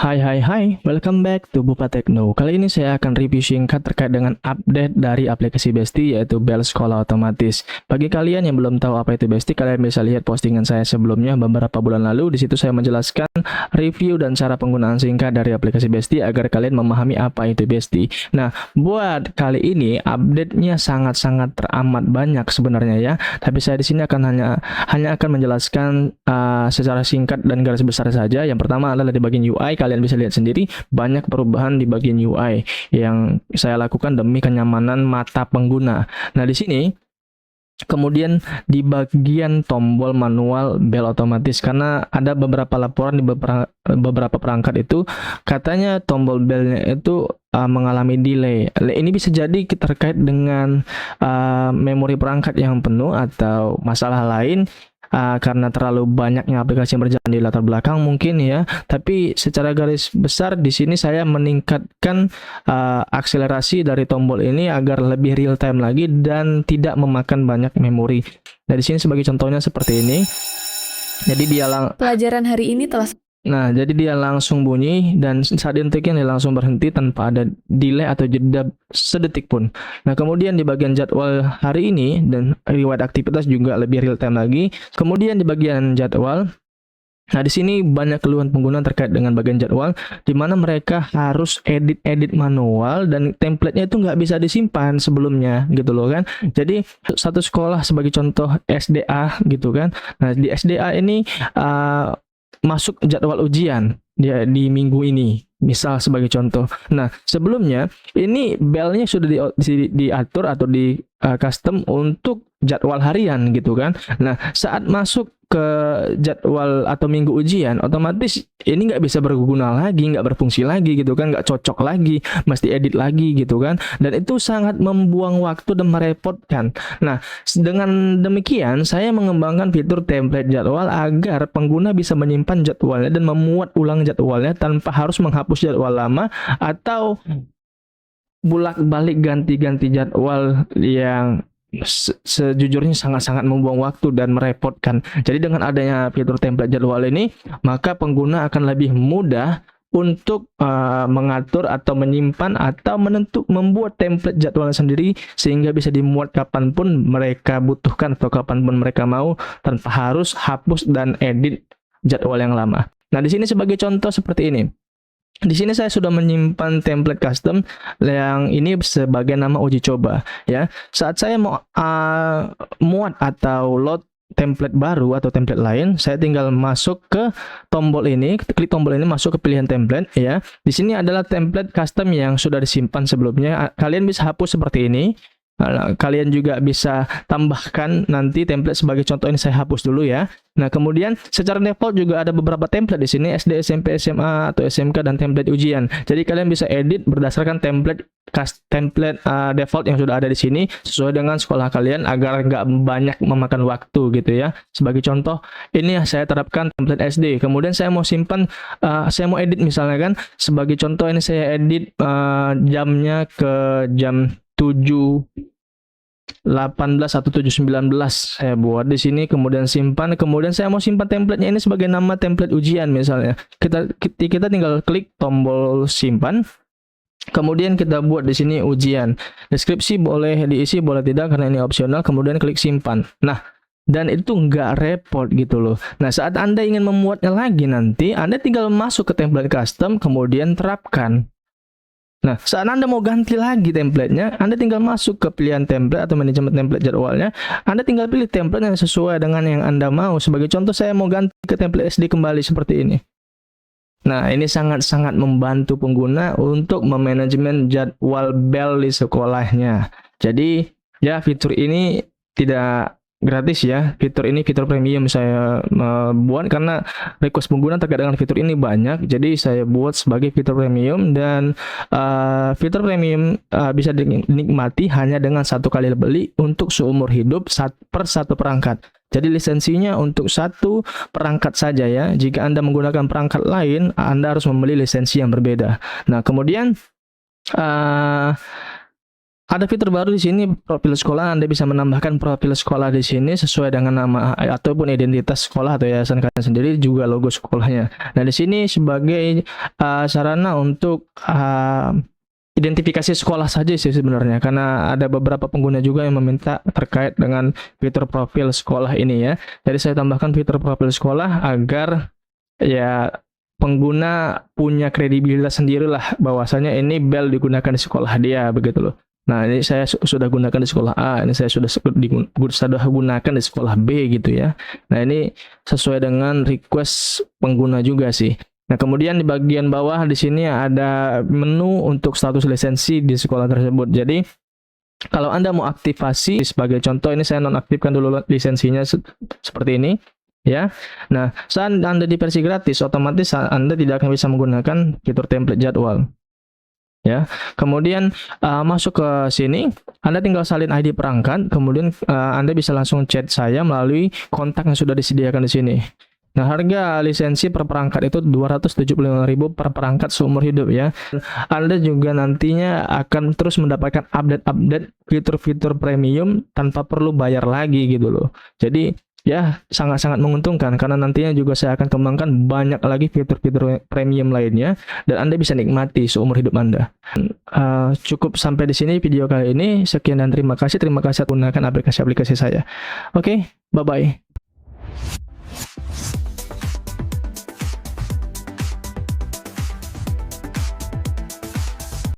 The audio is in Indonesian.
Hai, welcome back to Bupa Tekno. Kali ini saya akan review singkat terkait dengan update dari aplikasi Besti, yaitu Bel Sekolah Otomatis. Bagi kalian yang belum tahu apa itu Besti, kalian bisa lihat postingan saya sebelumnya beberapa bulan lalu. Di situ saya menjelaskan review dan cara penggunaan singkat dari aplikasi Besti agar kalian memahami apa itu Besti. Nah, buat kali ini update-nya sangat-sangat teramat banyak sebenarnya ya. Tapi saya di sini akan hanya akan menjelaskan secara singkat dan garis besar saja. Yang pertama adalah di bagian UI. Kalian bisa lihat sendiri banyak perubahan di bagian UI yang saya lakukan demi kenyamanan mata pengguna. Nah, di sini kemudian di bagian tombol manual bel otomatis, karena ada beberapa laporan di beberapa perangkat itu katanya tombol belnya itu mengalami delay. Ini bisa jadi terkait dengan memori perangkat yang penuh atau masalah lain. Karena terlalu banyaknya aplikasi yang berjalan di latar belakang mungkin ya. Tapi secara garis besar di sini saya meningkatkan akselerasi dari tombol ini agar lebih real time lagi dan tidak memakan banyak memori. Nah, di sini sebagai contohnya seperti ini. Jadi pelajaran hari ini telah jadi dia langsung bunyi dan saat diketiknya dia langsung berhenti tanpa ada delay atau jeda sedetik pun. Nah, kemudian di bagian jadwal hari ini dan riwayat aktivitas juga lebih real time lagi. Kemudian di bagian jadwal, nah di sini banyak keluhan pengguna terkait dengan bagian jadwal, di mana mereka harus edit manual dan template-nya itu nggak bisa disimpan sebelumnya gitu loh kan. Jadi satu sekolah sebagai contoh SDA gitu kan. Nah, di SDA ini masuk jadwal ujian di minggu ini, misal sebagai contoh. Nah, sebelumnya ini belnya sudah diatur atau di custom untuk jadwal harian gitu kan. Nah, saat masuk ke jadwal atau minggu ujian, otomatis ini nggak bisa berguna lagi, nggak berfungsi lagi gitu kan, nggak cocok lagi, mesti edit lagi gitu kan, dan itu sangat membuang waktu dan merepotkan. Nah, dengan demikian saya mengembangkan fitur template jadwal agar pengguna bisa menyimpan jadwalnya dan memuat ulang jadwalnya tanpa harus menghapus jadwal lama atau bolak-balik ganti-ganti jadwal yang sejujurnya sangat-sangat membuang waktu dan merepotkan. Jadi dengan adanya fitur template jadwal ini, maka pengguna akan lebih mudah untuk mengatur atau menyimpan atau membuat template jadwalnya sendiri sehingga bisa dimuat kapanpun mereka butuhkan atau kapanpun mereka mau tanpa harus hapus dan edit jadwal yang lama. Nah, di sini sebagai contoh seperti ini. Di sini saya sudah menyimpan template custom yang ini sebagai nama uji coba ya. Saat saya mau muat atau load template baru atau template lain, saya tinggal masuk ke tombol ini, klik tombol ini, masuk ke pilihan template ya. Di sini adalah template custom yang sudah disimpan sebelumnya. Kalian bisa hapus seperti ini. Kalian juga bisa tambahkan nanti template, sebagai contoh ini saya hapus dulu ya. Nah, kemudian secara default juga ada beberapa template di sini, SD, SMP, SMA atau SMK dan template ujian. Jadi kalian bisa edit berdasarkan template default yang sudah ada di sini sesuai dengan sekolah kalian agar nggak banyak memakan waktu gitu ya. Sebagai contoh ini saya terapkan template SD. Kemudian saya mau simpan, saya mau edit misalnya kan. Sebagai contoh ini saya edit jamnya ke jam 7.18 atau 7.19 saya buat di sini, kemudian simpan. Kemudian saya mau simpan templatenya ini sebagai nama template ujian misalnya. Kita tinggal klik tombol simpan. Kemudian kita buat di sini ujian. Deskripsi boleh diisi, boleh tidak karena ini opsional. Kemudian klik simpan. Nah, dan itu nggak repot gitu loh. Nah, saat Anda ingin memuatnya lagi nanti, Anda tinggal masuk ke template custom, kemudian terapkan. Nah, saat Anda mau ganti lagi templatenya, Anda tinggal masuk ke pilihan template atau manajemen template jadwalnya. Anda tinggal pilih template yang sesuai dengan yang Anda mau. Sebagai contoh, saya mau ganti ke template SD kembali seperti ini. Nah, ini sangat-sangat membantu pengguna untuk memanajemen jadwal bel di sekolahnya. Jadi, ya fitur ini tidak gratis ya. Fitur ini fitur premium saya buat karena request pengguna terkait dengan fitur ini banyak. Jadi saya buat sebagai fitur premium, dan fitur premium bisa dinikmati hanya dengan satu kali beli untuk seumur hidup per satu perangkat. Jadi lisensinya untuk satu perangkat saja ya. Jika Anda menggunakan perangkat lain, Anda harus membeli lisensi yang berbeda. Nah, kemudian Ada fitur baru di sini, profil sekolah. Anda bisa menambahkan profil sekolah di sini sesuai dengan nama ataupun identitas sekolah atau yayasan kalian sendiri, juga logo sekolahnya. Nah, di sini sebagai sarana untuk identifikasi sekolah saja sih sebenarnya, karena ada beberapa pengguna juga yang meminta terkait dengan fitur profil sekolah ini ya. Jadi saya tambahkan fitur profil sekolah agar ya pengguna punya kredibilitas sendirilah bahwasanya ini bel digunakan di sekolah dia, begitu loh. Nah, ini saya sudah gunakan di sekolah A, ini saya sudah gunakan di sekolah B gitu ya. Nah, ini sesuai dengan request pengguna juga sih. Nah, kemudian di bagian bawah di sini ada menu untuk status lisensi di sekolah tersebut. Jadi, kalau Anda mau aktivasi, sebagai contoh ini saya nonaktifkan dulu lisensinya seperti ini. Ya, nah saat Anda di versi gratis, otomatis Anda tidak akan bisa menggunakan fitur template jadwal. Ya, kemudian masuk ke sini, Anda tinggal salin ID perangkat, kemudian Anda bisa langsung chat saya melalui kontak yang sudah disediakan di sini. Nah, harga lisensi per perangkat itu 275.000 per perangkat seumur hidup ya. Anda juga nantinya akan terus mendapatkan update-update fitur-fitur premium tanpa perlu bayar lagi gitu loh. Jadi ya sangat-sangat menguntungkan, karena nantinya juga saya akan kembangkan banyak lagi fitur-fitur premium lainnya dan Anda bisa nikmati seumur hidup Anda. Cukup sampai di sini video kali ini. Sekian dan terima kasih. Terima kasih gunakan aplikasi-aplikasi saya. Oke, bye-bye.